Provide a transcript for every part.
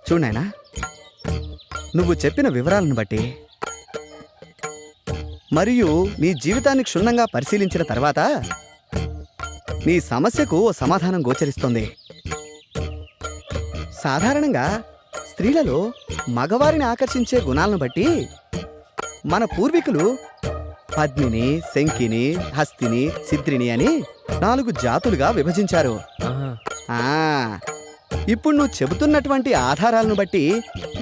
చూడాయనా, నువ్వు చెప్పిన వివరాలను బట్టి మరియు నీ జీవితాన్ని క్షుణ్ణంగా పరిశీలించిన తర్వాత నీ సమస్యకు ఓ సమాధానం గోచరిస్తోంది. సాధారణంగా స్త్రీలలో మగవారిని ఆకర్షించే గుణాలను బట్టి మన పూర్వీకులు పద్మిని, శంకిని, హస్తిని, సిద్రిని అని 4 జాతులుగా విభజించారు. ఇప్పుడు నువ్వు చెబుతున్నటువంటి ఆధారాలను బట్టి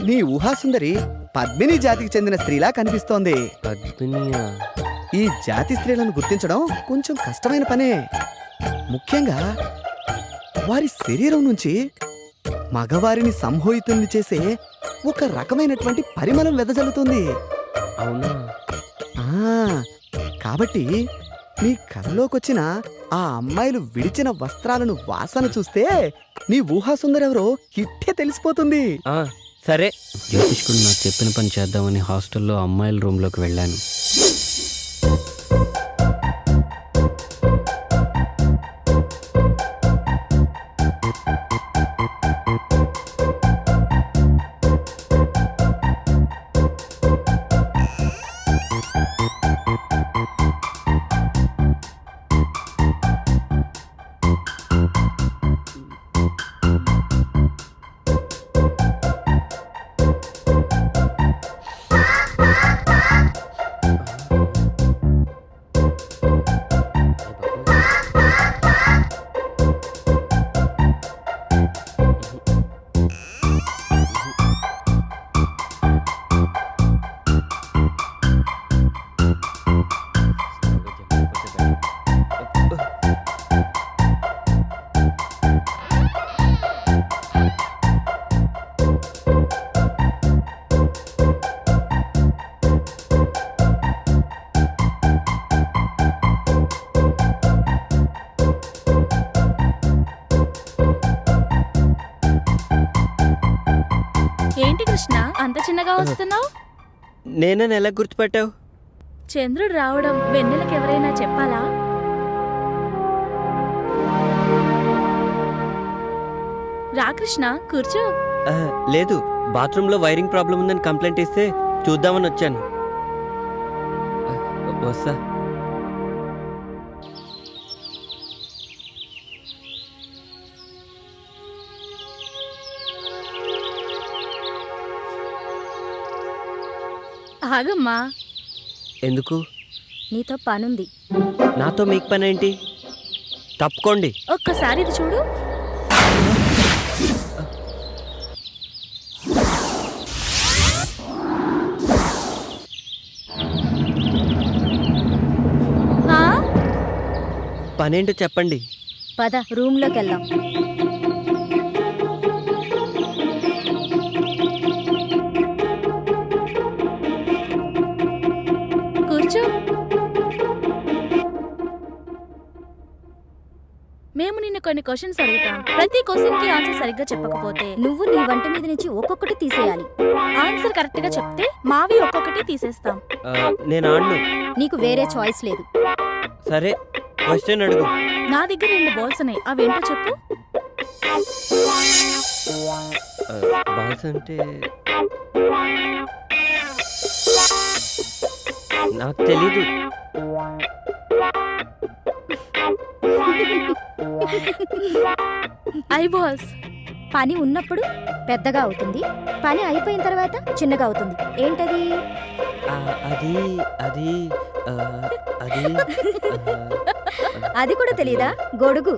నీ ఊహాసుందరి పద్మిని జాతికి చెందిన స్త్రీలా కనిపిస్తోంది. ఈ జాతి స్త్రీలను గుర్తించడం కొంచెం కష్టమైన పనే. ముఖ్యంగా వారి శరీరం నుంచి మగవారిని సంమోహితుల్ని చేసే ఒక రకమైనటువంటి పరిమళం వెదజల్లుతుంది. అవునా? కాబట్టి నీ కళ్ళలోకొచ్చిన ఆ అమ్మాయిలు విడిచిన వస్త్రాలను వాసన చూస్తే నీ ఊహాసుందరెవరో ఇట్టే తెలిసిపోతుంది. సరే, జ్యోతిష్కుడు నాకు చెప్పిన పని చేద్దామని హాస్టల్లో అమ్మాయిల రూమ్లోకి వెళ్ళాను. ఏంటి కృష్ణ, అంత చిన్నగా వస్తున్నావు? నేనని ఎలా గుర్తుపట్టావు? చంద్రుడు రావడం వెన్నెలకు ఎవరైనా చెప్పాలా? రా కృష్ణ, కూర్చో. లేదు, బాత్రూంలో వైరింగ్ ప్రాబ్లం ఉందని కంప్లైంట్ ఇస్తే చూద్దామని వచ్చాను. వస్తా. ఆగమ్మా. ఎందుకు? నీతో పనుంది. నాతో మీకు పని ఏంటి? తప్పుకోండి. ఒక్కసారి ఇది చూడు. పనేంటో చెప్పండి. పద, రూమ్లోకి వెళ్దాం. కూర్చో. మేము నిన్ను కొన్ని క్వశ్చన్స్ అడుగుతాం. ప్రతి క్వశ్చన్ కి ఆన్సర్ సరిగ్గా చెప్పకపోతే నువ్వు నీ వంట మీద నుంచి ఒక్కొక్కటి తీసేయాలి. ఆన్సర్ కరెక్ట్ గా చెప్తే మావి ఒక్కొక్కటి తీసేస్తాం. నేను ఆడను. నీకు వేరే చాయిస్ లేదు. సరే, క్వశ్చన్ అడుగు. నా దగ్గర 2 బాల్స్ ఉన్నాయి, అవేంటో చెప్పు. బాల్స్ అంటే నాకు తెలీదు. I balls. పని ఉన్నప్పుడు పెద్దగా అవుతుంది, పని అయిపోయిన తర్వాత చిన్నగా అవుతుంది. ఏంటది? అది అది అది అది కూడా తెలీదా? గొడుగు.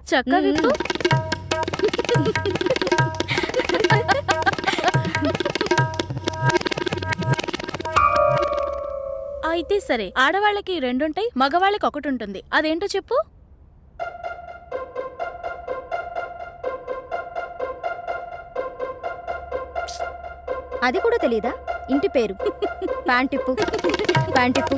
చక్క విప్పు. అయితే సరే, ఆడవాళ్ళకి 2 ఉంటాయి, మగవాళ్ళకి 1 ఉంటుంది. అదేంటో చెప్పు. అది కూడా తెలీదా? ఇంటి పేరు. ప్యాంటిప్పు. ప్యాంటిప్పు.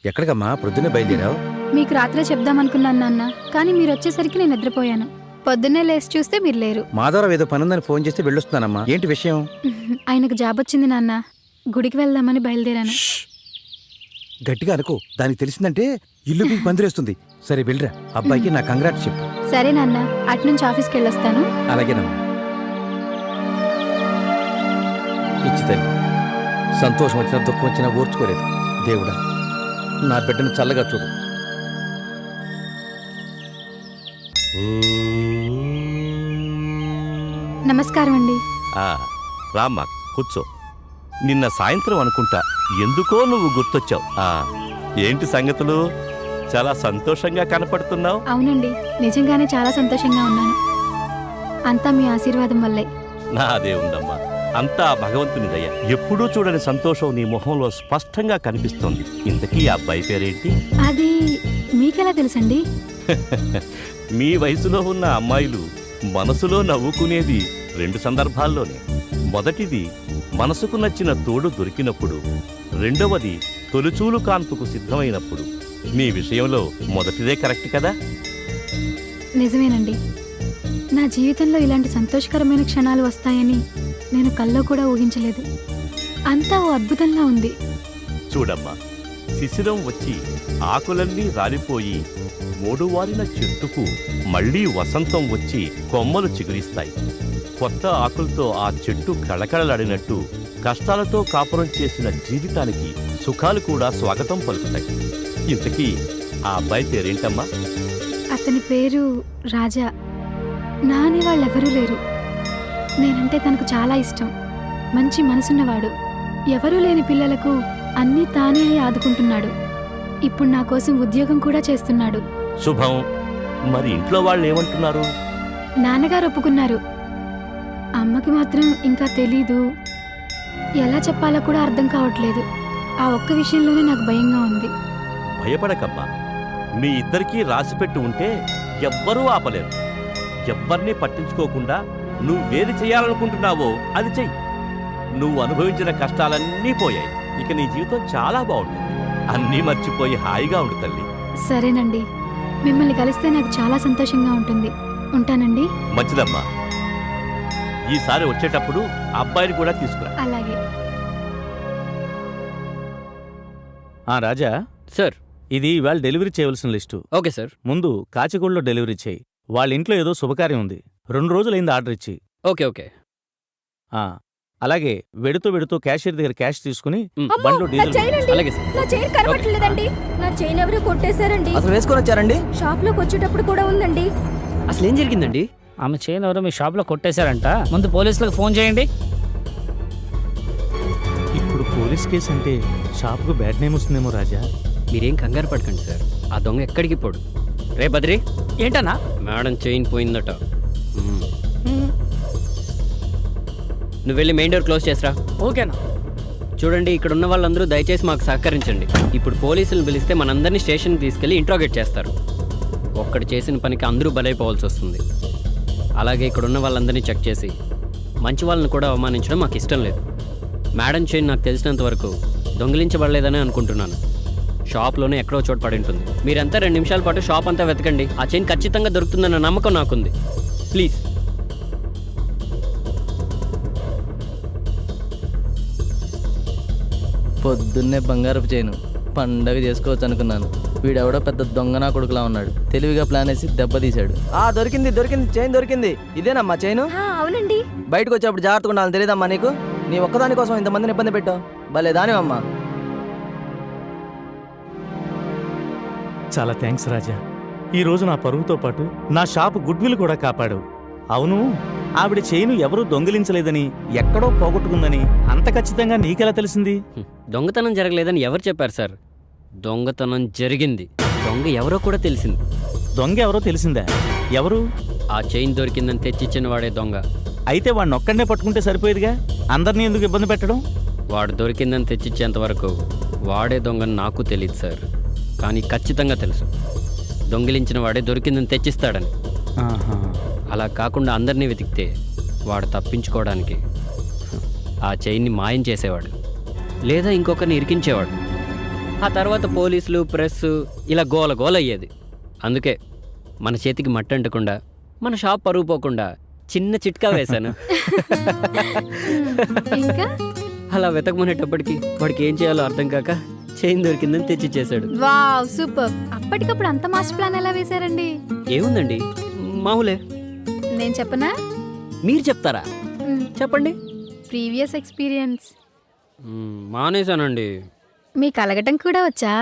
ఎక్కడికమ్మా ప్రొద్దునే బయలుదేరావు? మీకు రాత్రే చెప్దామనుకున్నాను నాన్న, కానీ మీరు వచ్చేసరికి నేను నిద్రపోయాను. పొద్దున్నే లేచి చూస్తే మీరు లేరు. మాధవరావు ఏదో పనుందని ఫోన్ చేస్తే వెళ్ళొస్తున్నానమ్మా. ఏంటి విషయం? ఆయనకు జాబ్ వచ్చింది నాన్న, గుడికి వెళ్దామని బయలుదేరాను. గట్టిగా అనుకో, దానికి తెలిసిందంటే ఇల్లు మీకు పందిరేస్తుంది. సరే వెళ్ళరా, అబ్బాయికి నా కంగ్రాట్స్ చెప్పు. సరే నాన్న, అటునుంచి ఆఫీస్కి వెళ్ళొస్తాను. అలాగేనమ్మా. ఇచ్చి తల్లి, సంతోషం వచ్చినా దుఃఖం వచ్చినా ఓర్చుకోలేదు. దేవుడా, నా బిడ్డను చల్లగా చూడు. నమస్కారం అండి. రామ్మా కూర్చో. నిన్న సాయంత్రం అనుకుంటా ఎందుకో నువ్వు గుర్తొచ్చావు. ఏంటి సంగతులు? చాలా సంతోషంగా కనపడుతున్నావు. అవునండి, నిజంగానే చాలా సంతోషంగా ఉన్నాను. అంతా మీ ఆశీర్వాదం వల్లే. నాదే ఉందమ్మా, అంతా భగవంతుని దయ. ఎప్పుడూ చూడని సంతోషం నీ మొహంలో స్పష్టంగా కనిపిస్తోంది. ఇంతకీ ఆ అబ్బాయి పేరేంటి? అది మీకెలా తెలుసండి? మీ వయసులో ఉన్న అమ్మాయిలు మనసులో నవ్వుకునేది 2 సందర్భాల్లోనే. మొదటిది మనసుకు నచ్చిన తోడు దొరికినప్పుడు, రెండవది తొలిచూలు కాన్పుకు సిద్ధమైనప్పుడు. మీ విషయంలో మొదటిదే కరెక్ట్ కదా? నిజమేనండి. నా జీవితంలో ఇలాంటి సంతోషకరమైన క్షణాలు వస్తాయని నేను కల్లో కూడా ఊహించలేదు. అంతా ఓ అద్భుతంలా ఉంది. చూడమ్మా, శిశిరం వచ్చి ఆకులన్నీ రాలిపోయి మూడువారిన చెట్టుకు మళ్లీ వసంతం వచ్చి కొమ్మలు చిగురిస్తాయి. కొత్త ఆకులతో ఆ చెట్టు కళకళలాడినట్టు కష్టాలతో కాపురం చేసిన జీవితానికి సుఖాలు కూడా స్వాగతం పలుకుతాయి. ఇంతకీ ఆ అబ్బాయి పేరేంటమ్మా? అతని పేరు రాజా. నా అనే వాళ్ళెవరూ లేరు. నేనంటే తనకు చాలా ఇష్టం. మంచి మనసున్నవాడు. ఎవరూ లేని పిల్లలకు అన్నీ తానే అయి ఆదుకుంటున్నాడు. ఇప్పుడు నా కోసం ఉద్యోగం కూడా చేస్తున్నాడు. శుభం. మరి ఇంట్లో వాళ్ళు ఏమంటున్నారు? నాన్నగారు ఒప్పుకున్నారు. అమ్మకి మాత్రం ఇంకా తెలీదు. ఎలా చెప్పాలో కూడా అర్థం కావట్లేదు. ఆ ఒక్క విషయంలోనే నాకు భయంగా ఉంది. భయపడకమ్మా, మీ ఇద్దరికీ రాసిపెట్టి ఉంటే ఎవ్వరూ ఆపలేరు. ఎవ్వరినీ పట్టించుకోకుండా నువ్వేది చేయాలనుకుంటున్నావో అది చెయ్యి. నువ్వు అనుభవించిన కష్టాలన్నీ పోయాయి. ఇక నీ జీవితం చాలా బాగుంటుంది. అన్నీ మర్చిపోయి హాయిగా ఉండు తల్లి. సరేనండి, మిమ్మల్ని కలిస్తే నాకు చాలా సంతోషంగా ఉంటుంది. ఉంటానండి. మంచిదమ్మా. ఈసారి వచ్చేటప్పుడు అబ్బాయిని కూడా తీసుకురా. అలాగే. రాజా సార్. ఇది ఇవాళ డెలివరీ చేయవలసిన లిస్టు. Okay sir. ముందు కాచిగూడలో డెలివరీ చేయి. వాళ్ళ ఇంట్లో ఏదో శుభకార్యం ఉంది. 2 రోజులైంది ఆర్డర్ ఇచ్చి. Okay okay. అలాగే వెడుతూ క్యాషియర్ దగ్గర క్యాష్ తీసుకుని అమ్మో, బండ్లో నా డీజిల్ చైన్ అండి. అలాగే సార్. నా చైన్ కనబట్టలేదండి. నా చైన్ ఎవరు కొట్టేశారండి. అసలు వేసుకొని వచ్చారండి? షాప్ లోకి వచ్చేటప్పుడు కూడా ఉందండి. అసలు ఏం జరిగిందండి? ఆమె చైన్ ఎవరో మీ షాప్లో కొట్టేశారంట. ముందు పోలీసులకు ఫోన్ చేయండి. ఇప్పుడు పోలీస్ కేసు అంటే షాప్కు బ్యాడ్ నేమ్ వస్తుందేమో రాజా. మీరేం కంగారు పడకండి సార్. ఆ దొంగ ఎక్కడికి పోడు. రే బద్రి, ఏంటన్నా? మేడం చైన్ పోయిందట. నువ్వు వెళ్ళి మెయిన్ డోర్ క్లోజ్ చేసిరా. ఓకేనా? చూడండి, ఇక్కడ ఉన్న వాళ్ళందరూ దయచేసి మాకు సహకరించండి. ఇప్పుడు పోలీసులను పిలిస్తే మనందరినీ స్టేషన్కి తీసుకెళ్లి ఇంట్రాగేట్ చేస్తారు. ఒక్కడు చేసిన పనికి అందరూ బలైపోవాల్సి వస్తుంది. అలాగే ఇక్కడ ఉన్న వాళ్ళందరినీ చెక్ చేసి మంచి వాళ్ళని కూడా అవమానించడం మాకు ఇష్టం లేదు. మేడం చైన్ నాకు తెలిసినంత వరకు దొంగిలించబడలేదని అనుకుంటున్నాను. షాప్లోనే ఎక్కడో చోటు పడి ఉంటుంది. మీరంతా 2 నిమిషాల పాటు షాప్ అంతా వెతకండి. ఆ చైన్ ఖచ్చితంగా దొరుకుతుందన్న నమ్మకం నాకుంది. ప్లీజ్. పొద్దున్నే బంగారపు చేయను పండగ చేసుకోవచ్చు అనుకున్నాను. వీడెవడో పెద్ద దొంగ నా కొడుకులా ఉన్నాడు. తెలివిగా ప్లాన్ వేసి దెబ్బతీశాడు. దొరికింది చైన్ దొరికింది. ఇదేనమ్మా చైను? అవునండి. బయటకు వచ్చేప్పుడు జాగ్రత్తగా ఉండాలని తెలియదమ్మా నీకు? నీ ఒక్కదాని కోసం ఇంతమందిని ఇబ్బంది పెట్టావు. భలే దానివమ్మా. చాలా థ్యాంక్స్ రాజా. ఈ రోజు నా పరువుతో పాటు నా షాపు గుడ్విల్ కూడా కాపాడావు. అవును, ఆవిడ చైను ఎవరూ దొంగిలించలేదని, ఎక్కడో పోగొట్టుకుందని అంత ఖచ్చితంగా నీకెలా తెలిసింది? దొంగతనం జరగలేదని ఎవరు చెప్పారు సార్? దొంగతనం జరిగింది. దొంగ ఎవరో కూడా తెలిసింది. దొంగ ఎవరో తెలిసిందా? ఎవరు? ఆ చైన్ దొరికిందని తెచ్చిచ్చిన వాడే దొంగ. అయితే వాడిని ఒక్కడనే పట్టుకుంటే సరిపోయేదిగా. అందరినీ ఎందుకు ఇబ్బంది పెట్టడం? వాడు దొరికిందని తెచ్చిచ్చేంత వరకు వాడే దొంగని నాకు తెలియదు సార్. కానీ ఖచ్చితంగా తెలుసు, దొంగిలించిన వాడే దొరికిందని తెచ్చిస్తాడని. అలా కాకుండా అందరినీ వెతికితే వాడు తప్పించుకోవడానికి ఆ చైన్ని మాయం చేసేవాడు, లేదా ఇంకొకరిని ఇరికించేవాడు. ఆ తర్వాత పోలీసులు, ప్రెస్ ఇలా గోల గోల అయ్యేది. అందుకే మన చేతికి మట్టి అంటకుండా, మన షాప్ పరుగు పోకుండా చిన్న చిట్కా వేశాను. ఇంకా అలా వెతకమనేటప్పటికి వాడికి ఏం చేయాలో అర్థం కాక చైన్ దొరికిందని తెచ్చిచ్చేశాడు. Wow super. అప్పటికప్పుడు అంత మాస్టర్ ప్లాన్ ఎలా వేశారండి? ఏముందండి, మామూలే. నేను చెప్పనా? మీరు చెప్తారా? చెప్పండి. Previous experience. మానేశానండి. మీకు అలగటం కూడా వచ్చా?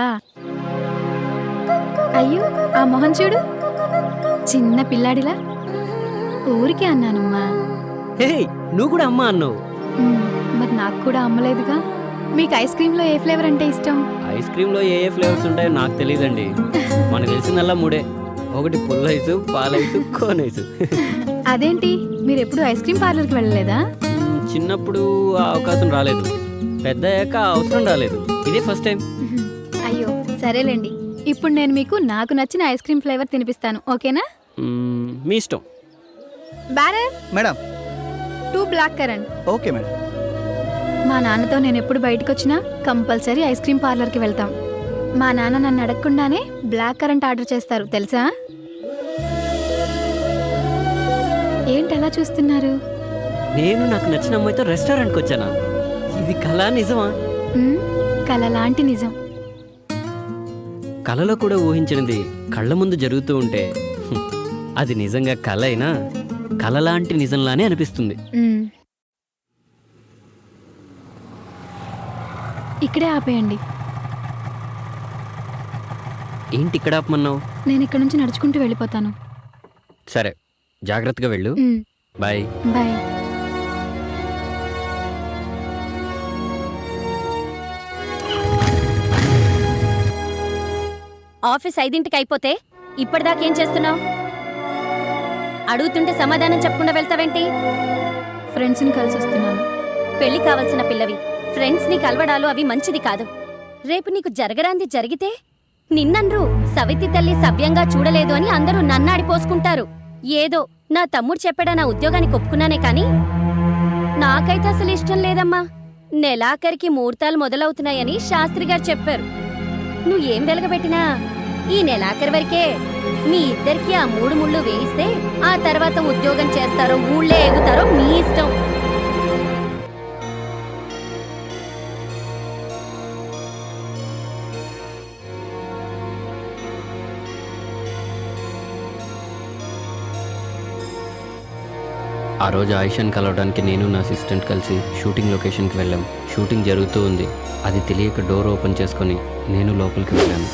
అయ్యో ఆ మొహం చూడు, చిన్న పిల్లాడిలా. ఊరికే అన్నానమ్మా. హే, నువ్వు కూడా అమ్మ అన్నావు. మరి నాకు కూడా అమ్మలేదుగా. మీకు ఐస్ క్రీమ్లో ఏ ఫ్లేవర్ అంటే ఇష్టం? ఐస్ క్రీమ్లో ఏ ఫ్లేవర్స్ ఉంటాయో నాకు తెలియదండి. మనకు తెలిసిందల్లా మూడే. ఒకటి పుల్ల ఐసు, పాలైసు, కోన్ ఐసు. అదేంటి, మీరు ఎప్పుడు ఐస్ క్రీమ్ పార్లర్కి వెళ్ళలేదా? చిన్నప్పుడు ఆ అవకాశం రాలేదు, పెద్ద అయ్యాక అవసరం రాలేదు. ఇదే ఫస్ట్ టైం. అయ్యో సరేలేండి, ఇప్పుడు నేను మీకు నాకు నచ్చిన ఐస్ క్రీమ్ ఫ్లేవర్ తినిపిస్తాను, ఓకేనా? మీ ఇష్టం. బ్యారర్ madam. 2 black currant. Okay madam. మా నాన్నతో నేను ఎప్పుడు బయటకు వచ్చినా కంపల్సరీ ఐస్ క్రీమ్ పార్లర్కి వెళ్తాం. మా నాన్న నన్ను అడగకుండానే బ్లాక్ కరెంట్ ఆర్డర్ చేస్తారు తెలుసా? ఏంటి అలా చూస్తున్నారు? నేను నాకు నచ్చిన అమ్మాయితో రెస్టారెంట్కి వచ్చానా? ఇది కళ నిజమా? కళ లాంటి నిజం. కళలో కూడా ఊహించినది కళ్ళ ముందు జరుగుతూ ఉంటే అది నిజంగా కళ అయినా కళ లాంటి నిజంలానే అనిపిస్తుంది. ఇక్కడే ఆపేయండి. ఏంటి ఇక్కడ ఆపమన్నావు? నేను ఇక్కడ నుంచి నడుచుకుంటూ వెళ్ళిపోతాను. సరే, జాగ్రత్తగా వెళ్ళు. బాయ్. బాయ్. ఆఫీస్ 5ంటికి అయిపోతే ఇప్పటిదాకేం చేస్తున్నావు? అడుగుతుంటే సమాధానం చెప్పకుండా వెళ్తావేంటి? ఫ్రెండ్స్ని కలిసి వస్తున్నాను. పెళ్లి కావాల్సిన పిల్లవి, ఫ్రెండ్స్ని కలవడాలు అవి మంచిది కాదు. రేపు నీకు జరగరాంది జరిగితే నిన్నన్రు సవితి తల్లి సవ్యంగా చూడలేదు అని అందరూ నన్నాడిపోసుకుంటారు. ఏదో నా తమ్ముడు చెప్పాడా నా ఉద్యోగానికి ఒప్పుకున్నానే కాని నాకైతే అసలు ఇష్టం లేదమ్మా. నెలాఖరికి ముహూర్తాలు మొదలవుతున్నాయని శాస్త్రి గారు చెప్పారు. నువ్వేం వెలగబెట్టినా ఈ నెలాఖరి వరకే. మీ ఇద్దరికి ఆ 3 ముళ్ళు వేయిస్తే ఆ తర్వాత ఉద్యోగం చేస్తారో ఊళ్ళే ఎగుతారో మీ ఇష్టం. ఆ రోజు ఆయిషాని కలవడానికి నేను నా అసిస్టెంట్ కలిసి షూటింగ్ లొకేషన్కి వెళ్ళాం. షూటింగ్ జరుగుతూ ఉంది. అది తెలియక డోర్ ఓపెన్ చేసుకొని నేను లోపలికి వెళ్ళాను.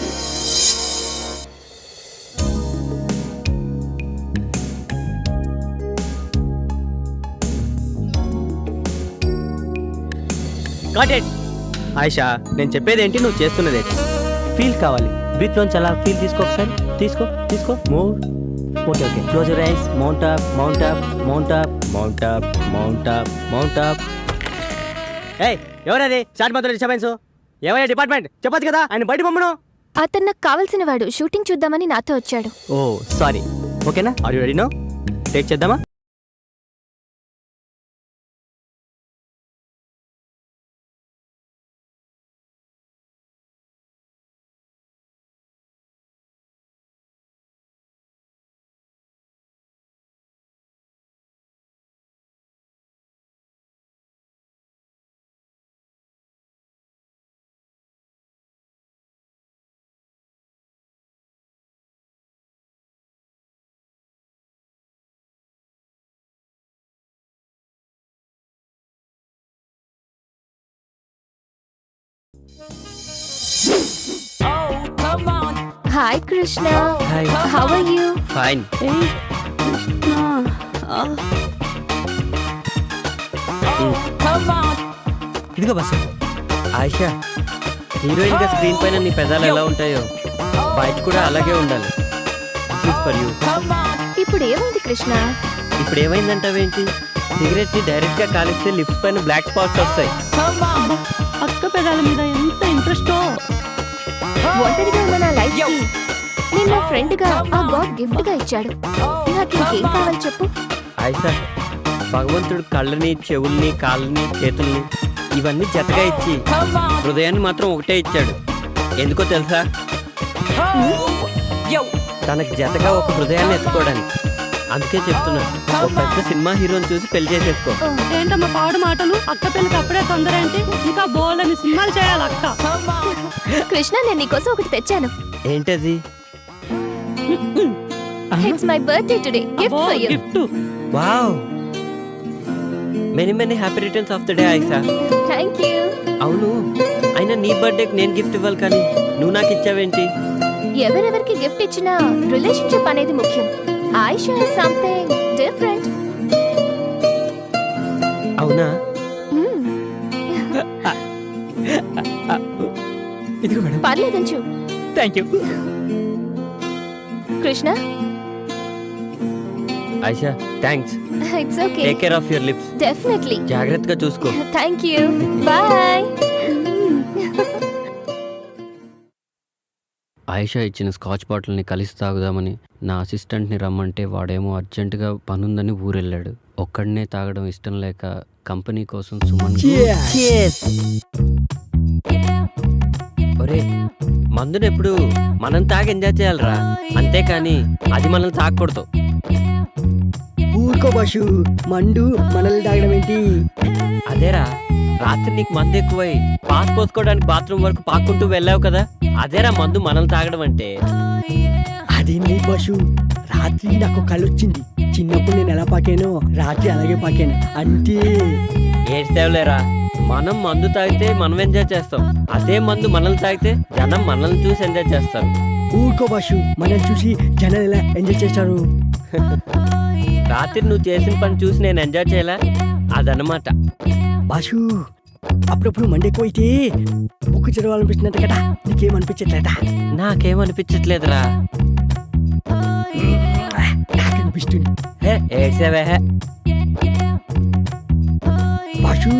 ఆయిషా, నేను చెప్పేది ఏంటి, నువ్వు చేస్తున్నది ఏంటి? ఫీల్ కావాలి. బ్రీత్లోంచి అలా ఫీల్ తీసుకో, ఒకసారి తీసుకో move. Okay close your eyes. Mount up, mount up, mount up, mount up, mount up, mount up. ఏయ్, ఎవరది షార్ట్ మాత్రం డిస్టర్బెన్స్? ఏమయ్యా డిపార్ట్మెంట్, చెప్పొచ్చు కదా ఆయన బయట పంపను. అతను నాకు కావాల్సిన వాడు, షూటింగ్ చూద్దామని నాతో వచ్చాడు. Oh sorry. ఓకేనా? Are you ready now? Take చేద్దామా? Hi Krishna. Hi. How are you? Fine. ఇదిగో బస్సు. ఆయిషా, హీరోయిన్ గా స్క్రీన్ పైన నీ పెదాలు ఎలా ఉంటాయో బయట కూడా అలాగే ఉండాలి. For you. ఇప్పుడు ఏమైంది కృష్ణ? ఇప్పుడు ఏమైందంటావేంటి? సిగరెట్ ని డైరెక్ట్ గా కాలిస్తే లిప్స్ పైన బ్లాక్ స్పాట్స్ వస్తాయి. అక్క పెదాల మీద ఎంత ఇంట్రెస్ట్. ఒంటరిగా ఉన్న నా లైఫ్ కి నేను నా ఫ్రెండ్ గా ఆ గాడ్ గిఫ్ట్ గా ఇచ్చాడు. నాకు ఇంకేం కావాలి చెప్పు. ఆయిషా, భగవంతుడు కళ్ళని, చెవుల్ని, కాళ్ళని, చేతుల్ని ఇవన్నీ జతగా ఇచ్చి హృదయాన్ని మాత్రం ఒకటే ఇచ్చాడు. ఎందుకో తెలుసా? తనకి జతగా ఒక హృదయాన్ని ఎత్తుకోవడానికి. అందుకే చెప్తున్నా, ఒక పెద్ద సినిమా హీరోని చూసి పెళ్లి చేసేసుకో. ఏంటమ్మా పాడు మాటలు? అక్క పెళ్లికి అప్పుడే తొందర ఏంటి? ఇంకా బోలని సినిమాలు చేయాలి అక్క. కృష్ణ, నేను నీకోసం ఒకటి తెచ్చాను. ఏంటది? It's my birthday today. Gift for you. Gift. Wow, many many happy returns of the day Ayesha. Thank you. అవును, అయినా నీ బర్త్డేకి నేను గిఫ్ట్ ఇవ్వాలి కానీ నువ్వు నాకు ఇచ్చావేంటి? ఎవరెవరికి గిఫ్ట్ ఇచ్చినా రిలేషన్షిప్ అనేది ముఖ్యం. Ayesha is something different. అవునా? ఇదిగో మేడం. పర్లేదంచు. Thank you. Krishna, Ayesha, thanks. It's okay. Take care of your lips. Definitely. జాగ్రత్తగా చూసుకో. Thank you. బాయ్. ఆయిషా ఇచ్చిన స్కాచ్ బాటిల్ని కలిసి తాగుదామని నా అసిస్టెంట్ని రమ్మంటే వాడేమో అర్జెంటుగా పనుందని ఊరెళ్ళాడు. ఒక్కడనే తాగడం ఇష్టం లేక కంపెనీ కోసం సుమన్. ఒరే, మందునెప్పుడు మనం తాగి ఎంజాయ్ చేయాలరా, అంతేకాని అది మనల్ని తాగకూడదు. ఊరుకో బాషు, మండు మనల్ని తాగడం ఏంటి? అదేరా, రాత్రి నీకు మందు ఎక్కువై పాస్ పోసుకోవడానికి బాత్రూమ్ వరకు పాక్కుంటూ వెళ్ళావు కదా, అదేరా మందు మనల్ని తాగడం అంటే. అదేంటి బాషు, రాత్రి నాకు కళ్ళు వచ్చింది. చిన్నప్పుడు నేను ఎలా పాకానో రాత్రి అలాగే పాకాను అంతే. ఏడ్చేవలేరా, మనం మందు తాగితే మనం ఎంజాయ్ చేస్తాం, అదే మందు మనల్ని తాగితే జనం మనల్ని చూసి ఎంజాయ్ చేస్తారు. ఊరుకో బాషు, మనల్ని చూసి జనాలు ఎలా ఎంజాయ్ చేస్తారు? రాత్రి నువ్వు చేసిన పని చూసి నేను ఎంజాయ్ చేయలే, అదనమాట. బాషు, అప్పుడప్పుడు మండి ఎక్కువైతే బుక్కు చదవాలనిపిస్తున్నట్టు కదా, నీకేమనిపించట్లేదా? నాకేమనిపించట్లేదురా. నాకు అనిపిస్తుంది. ఏడ్చేవే. బాషు,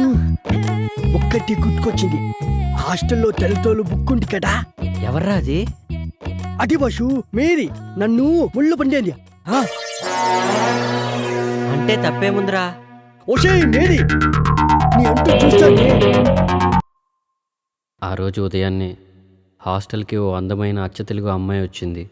ఒక్కటి గుర్తుకొచ్చింది. హాస్టల్లో తెలతోలు బుక్ ఉంది కదా. ఎవర్రా అది? అది బాషు, మేరీ నన్ను ముళ్ళు పండేది. అంటే తప్పేముందిరా? ఓషే మేరీ, నీ అంటూ చూస్తానే. ఆ రోజు ఉదయాన్నే హాస్టల్కి ఓ అందమైన అచ్చ తెలుగు అమ్మాయి వచ్చింది.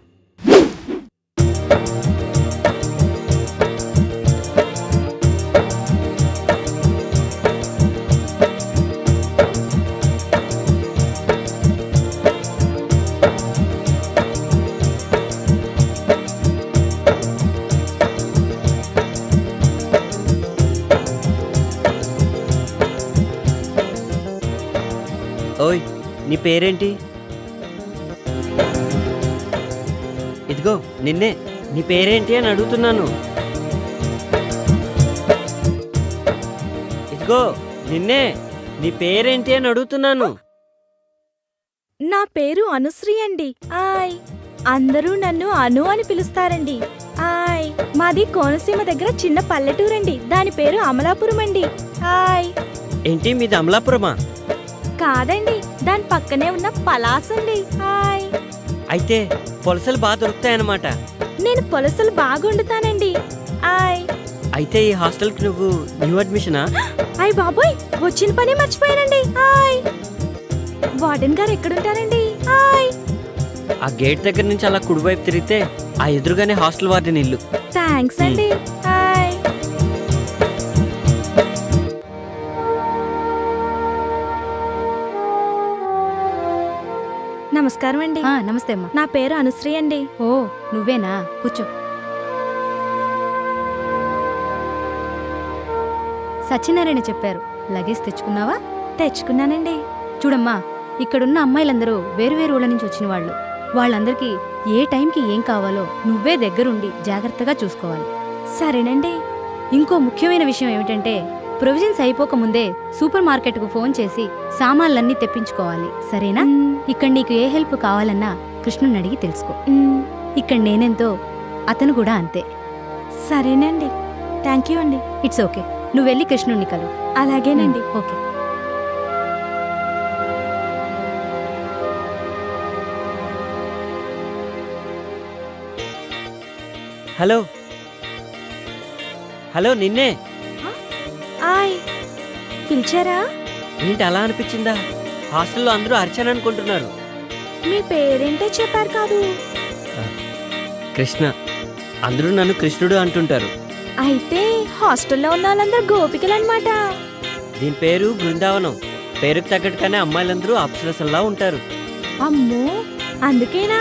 ఓయ్, నీ పేరేంటి? ఇదిగో నిన్నే, నీ పేరేంటి అని అడుగుతున్నాను. ఇదిగో నిన్నే, నీ పేరేంటి అని అడుగుతున్నాను. నా పేరు అనుశ్రీ అండి. ఆయ్, అందరూ నన్ను అను అని పిలుస్తారండి. ఆయ్, మాది కోనసీమ దగ్గర చిన్న పల్లెటూరండి. దాని పేరు అమలాపురం అండి. ఆయ్. ఏంటి, మీది అమలాపురమా? కాదండి, దాని పక్కనే ఉన్న పలాసండి. హాయ్. అయితే పొలసలు బాగా దొరుకుతాయన్నమాట. నేను పొలసలు బాగా వండుతానండి. హాయ్. అయితే ఈ హాస్టల్కి నువ్వు న్యూ అడ్మిషనా? అయ్ బాబోయ్, వచ్చిన పని మర్చిపోయానండి. హాయ్. వార్డెన్ గారు ఎక్కడుంటారండి? హాయ్. ఆ గేట్ దగ్గర నుంచి అలా కుడివైపు తిరిగితే ఆ ఎదురుగానే హాస్టల్ వార్డెన్ ఇల్లు. థ్యాంక్స్ అండి. హాయ్. నమస్కారం అండి. నమస్తే అమ్మా. నా పేరు అనుశ్రీ అండి. ఓ, నువ్వేనా? కూర్చో. సత్యనారాయణ చెప్పారు, లగేజ్ తెచ్చుకున్నావా? తెచ్చుకున్నానండి. చూడమ్మా, ఇక్కడున్న అమ్మాయిలందరూ వేరువేరు ఊళ్ళ నుంచి వచ్చిన వాళ్ళు. వాళ్ళందరికీ ఏ టైంకి ఏం కావాలో నువ్వే దగ్గరుండి జాగ్రత్తగా చూసుకోవాలి. సరేనండి. ఇంకో ముఖ్యమైన విషయం ఏమిటంటే, ప్రొవిజన్స్ అయిపోకముందే సూపర్ మార్కెట్కు ఫోన్ చేసి సామాన్లన్నీ తెప్పించుకోవాలి, సరేనా? ఇక్కడ నీకు ఏ హెల్ప్ కావాలన్నా కృష్ణుని అడిగి తెలుసుకో. ఇక్కడ నేనెంతో అతను కూడా అంతే. సరేనండి. థ్యాంక్ యూ అండి. It's okay. నువ్వు వెళ్ళి కృష్ణుణ్ణి కలు. అలాగేనండి. ఓకే. హలో, హలో నిన్నే. ఆయ్ పిలిచారా? ఏంటి అలా అనిపించిందా? హాస్టల్లో అందరూ అర్చన అనుకుంటున్నారు. మీ పేరేంటో చెప్పారు కాదు. కృష్ణ. అందరూ నన్ను కృష్ణుడు అంటుంటారు. అయితే హాస్టల్లో ఉన్న వాళ్ళందరూ గోపికలు అనమాట. దీని పేరు బృందావనం. పేరుకు తగ్గట్టుగానే అమ్మాయిలందరూ అప్సరసల్లా ఉంటారు. అమ్మో, అందుకేనా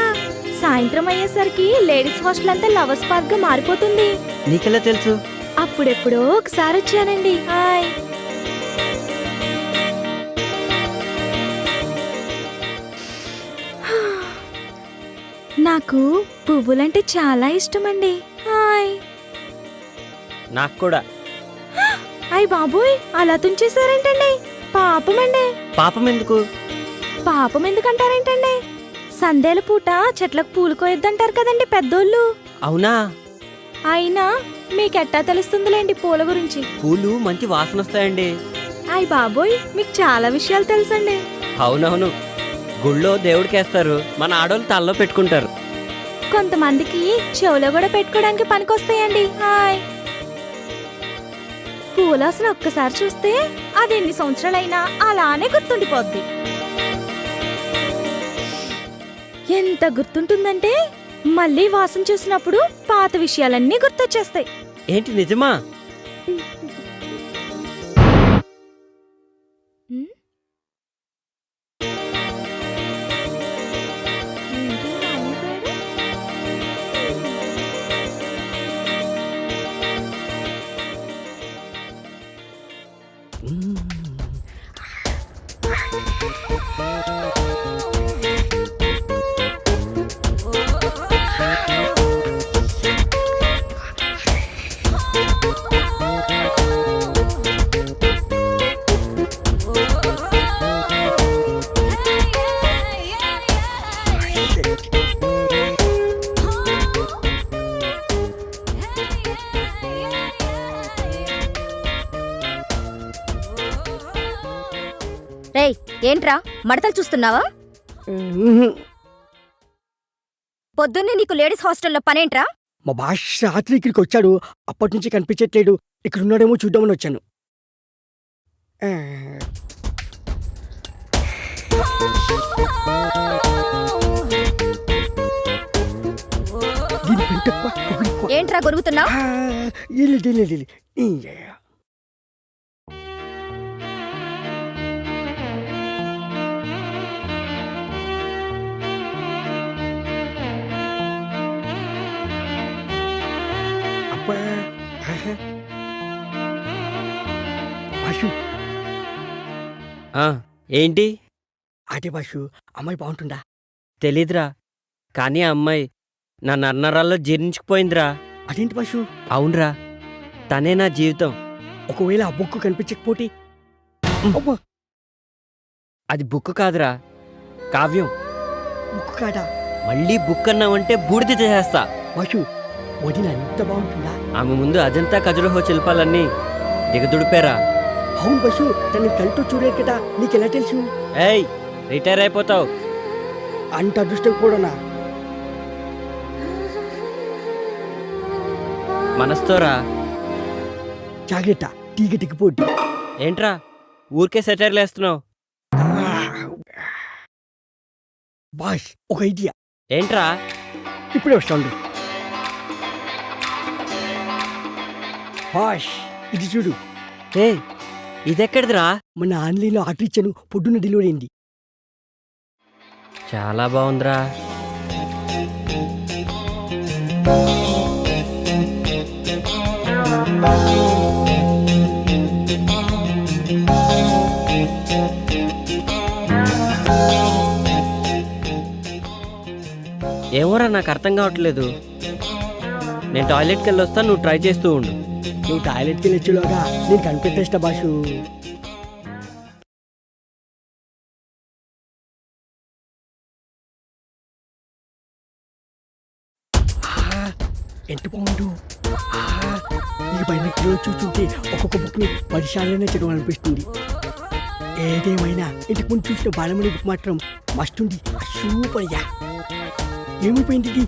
సాయంత్రం అయ్యేసరికి లేడీస్ హాస్టల్ అంతా లవర్స్ పార్క్ గా మారిపోతుంది? నీకెలా తెలుసు? అప్పుడెప్పుడో ఒకసారి వచ్చానండి. హాయ్. నాకు పువ్వులంటే చాలా ఇష్టమండి. హాయ్. నాకు కూడా. అయ్ బాబోయ్, అలా తుంచేశారేంటండి? పాపమండి. పాపం ఎందుకు? పాపం ఎందుకంటారేంటండి? సందేల పూట చెట్లకు పూలు కోయొద్దంటారు కదండి పెద్దోళ్ళు. అవునా? అయినా మీకెట్టా తెలుస్తుందిలేండి పూల గురించి. పూలు మంచి వాసన వస్తాయండి. అయ్ బాబోయ్, మీకు చాలా విషయాలు తెలుసండి. అవునవును. గుళ్ళో దేవుడికేస్తారు, మన ఆడోళ్ళు తల్లో పెట్టుకుంటారు. కొంతమందికి చెవులో కూడా పెట్టుకోవడానికి పనికొస్తాయండి. హాయ్. పూలాసన ఒక్కసారి చూస్తే అది ఎన్ని సంవత్సరాలైనా అలానే గుర్తుండిపోద్ది. ఎంత గుర్తుంటుందంటే మళ్ళీ వాసన చూసినప్పుడు పాత విషయాలన్నీ గుర్తొచ్చేస్తాయి. ఏంటి నిజమా? రేయ్, ఏంట్రా మడతలు చూస్తున్నావా? పొద్దున్నే నీకు లేడీస్ హాస్టల్లో పనేంట్రా? మా బాష్ రాత్రి ఇక్కడికి వచ్చాడు, అప్పటి నుంచి కనిపించట్లేడు. ఇక్కడ ఉన్నాడేమో చూద్దామని వచ్చాను. ఏంట్రా గొరుగుతున్నావు? ఏంటి? అదే బాషు, అమ్మాయి బాగుంటుందా? తెలీదురా, కానీ ఆ అమ్మాయి నా నర్నరాల్లో జీర్ణించుకుపోయిందిరా. అదేంటి బాషు? అవునరా, తనే నా జీవితం. ఒకవేళ ఆ బుక్ కనిపించకపోతే? అది బుక్ కాదురా, కావ్యం. బుక్ కాదా? మళ్ళీ బుక్ అన్నావంటే బూడిద చేసేస్తా. బాషు, వదిన ఎంత బాగుంటుందా? ఆమె ముందు అజంతా ఖజురహో శిల్పాలన్నీ దిగదుడిపారా. అవును బస్సు, తన కళ్ళతో చూడలేదు కదా, నీకెలా తెలుసు? ఏయ్, రిటైర్ అయిపోతావు. అంత అదృష్టం కూడానా? మనస్తోరా. జాగ్రత్త, తీగ దిగిపోద్ది. ఏంట్రా ఊరికే సెటైర్లు వేస్తున్నావు? బాష్, ఒక ఐడియా. ఏంట్రా? ఇప్పుడే వస్తాడు. బాష్, ఇది చూడు. ఏ, ఇదెక్కడిదిరా? మన ఆన్లైన్లో ఆర్డర్ ఇచ్చాను, పొద్దున్న డెలివరీ అయింది. చాలా బాగుందిరా. ఏమోరా, నాకు అర్థం కావట్లేదు. నేను టాయిలెట్కి వెళ్ళి వస్తాను, నువ్వు ట్రై చేస్తూ ఉండు. నువ్వు టాయిలెట్కి వెళ్ళొచ్చులోగా నేను కనిపెట్టేస్తా బాషు. ఎంత బాగుండు. ఈ బైనెక్లో చూస్తుంటే ఒక్కొక్క బుక్ని 10 సార్లైనా చదవాలనిపిస్తుంది. ఏదేమైనా ఇంటికి ముందు చూసిన బాలమణి బుక్ మాత్రం మస్తుంది. సూపర్గా. ఏమైపోయింది ఇది?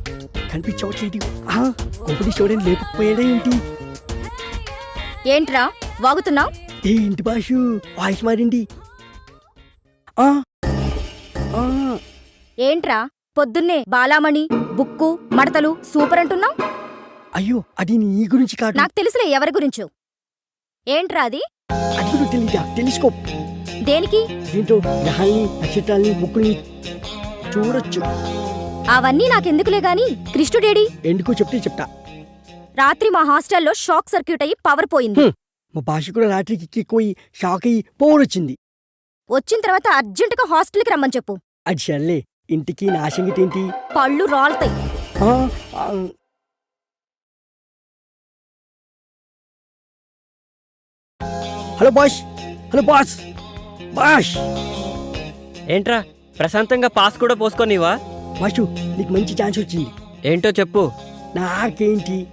కనిపించవట్లేదు. కొంపటి చూడని లేకపోయాడా ఏంటి? ఏంట్రా వాగుతున్నావు? ఏంటి బాషు వాయిస్ మారింది? ఆ, ఆ, ఏంట్రా పొద్దున్నే బాలామణి బుక్కు మడతలు సూపర్ అంటున్నావు? అయ్యో అది నీ గురించి కాదు. నాకు తెలుసులే ఎవరి గురించో. ఏంట్రా అది? అది కూడా తెలీదా? తెలుసుకో. దేనికి? ఏంటో గ్రహాల్ని నక్షత్రాల్ని బుక్కుల్ని చూడొచ్చు. అవన్నీ నాకెందుకులే గాని కృష్ణుడేడి? ఎందుకో చెప్తే చెప్తా. రాత్రి మా హాస్టల్లో షాక్ సర్క్యూట్ అయ్యి పవర్ పోయింది. మా భాష కూడా రాత్రికి ఎక్కిపోయి షాక్ అయ్యి పోరొచ్చింది. వచ్చిన తర్వాత అర్జెంటుగా హాస్టల్కి రమ్మని చెప్పు. అది సర్లే, ఇంటికి నా సంగతి ఏంటి? పళ్ళు రాలుతాయి. ఆ, ఆ, hello boss, hello boss, boss. ఏంట్రా ప్రశాంతంగా పాస్ కూడా పోసుకోనివా? బాషు నీకు మంచి ఛాన్స్ వచ్చింది. ఏంటో చెప్పు. నాకేంటి?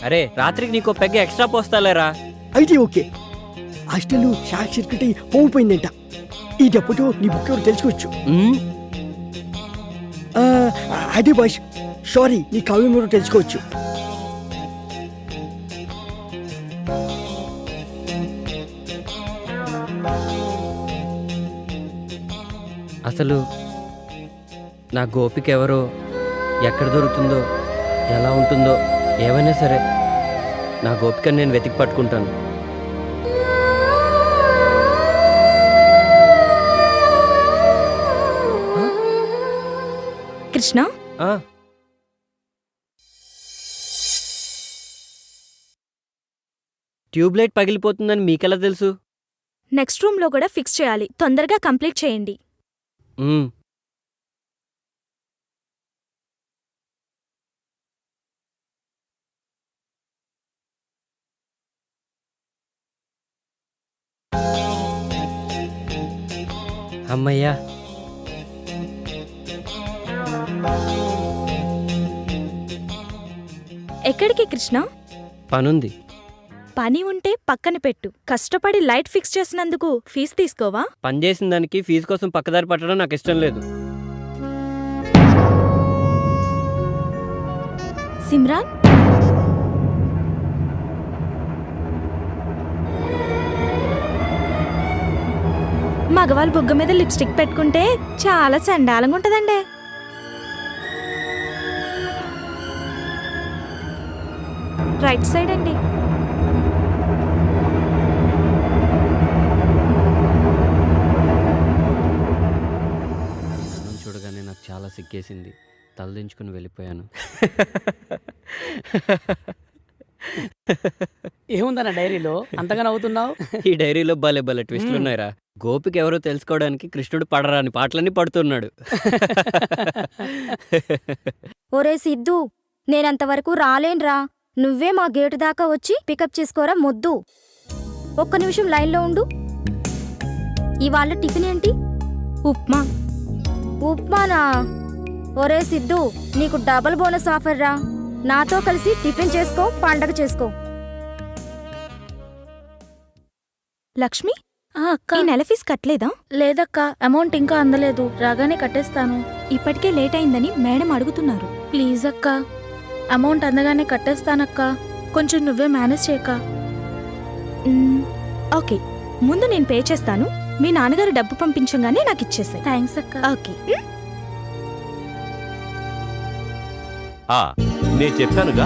అరే రాత్రికి నీకో పెగ్గ ఎక్స్ట్రా పోస్తాలేరా. అయితే ఓకే. హాస్టల్ షాక్ సర్క్యూట్ అయ్యి పోయిపోయిందంట. ఈ డబ్బుతో నీ బుక్ ఎవరు తెలుసుకోవచ్చు. ఆ, అదే బాష్, సారీ, నీ కావ్యం ఎవరు తెలుసుకోవచ్చు. అసలు నా గోపిక ఎవరో, ఎక్కడ దొరుకుతుందో, ఎలా ఉంటుందో ఏమైనా సరే నా గోపికని నేను వెతికి పట్టుకుంటాను. కృష్ణ, ఆ, ట్యూబ్లైట్ పగిలిపోతుందని మీకెలా తెలుసు? నెక్స్ట్ రూమ్ లో కూడా ఫిక్స్ చేయాలి. తొందరగా కంప్లీట్ చేయండి. మ్మ్. అమ్మయ్యా. ఎక్కడికి కృష్ణ? పనుంది. పని ఉంటే పక్కన పెట్టు. కష్టపడి లైట్ ఫిక్స్ చేసినందుకు ఫీజు తీసుకోవా? పని చేసిన దానికి ఫీజు కోసం పక్కదారి పట్టడం నాకు ఇష్టం లేదు. సిమ్రాన్, మగవాళ్ళ బుగ్గ మీద లిప్స్టిక్ పెట్టుకుంటే చాలా చండాలంగా ఉంటదండి. రైట్ సైడ్ అండి. చూడగానే నాకు చాలా సిగ్గేసింది. తలదించుకుని వెళ్ళిపోయాను. ఏముందన్న డైరీలో అంతగా నవ్వుతున్నావు? ఈ డైరీలో భలే భలే ట్విస్టులు ఉన్నాయిరా. గోపిక ఎవరో తెలుసుకోవడానికి కృష్ణుడు పడరాని పాటలన్నీ పడుతున్నాడు. ఒరే సిద్ధు, నేనంతవరకు రాలేన్రా. నువ్వే మా గేటు దాకా వచ్చి పికప్ చేసుకోరా మొద్దు. ఒక్క నిమిషం లైన్లో ఉండు. ఇవాళ టిఫిన్ ఏంటి? ఉప్మా. ఉప్మానా? ఒరే సిద్ధు, నీకు డబుల్ బోనస్ ఆఫర్ రా. నాతో కలిసి టిఫిన్ చేసుకో, పండగ చేసుకో. లక్ష్మి, ఈ నెల ఫీజు కట్టలేదా? లేదక్క, అమౌంట్ ఇంకా అందలేదు. రాగానే కట్టేస్తాను. ఇప్పటికే లేట్ అయిందని మేడం అడుగుతున్నారు. ప్లీజ్ అక్క, అమౌంట్ అందగానే కట్టేస్తానక్క. కొంచెం నువ్వే మేనేజ్ చేయక. ఓకే, ముందు నేను పే చేస్తాను. మీ నాన్నగారు డబ్బు పంపించగానే నాకు ఇచ్చేసాయి. థ్యాంక్స్ అక్క. ఓకే. నేను చెప్పానుగా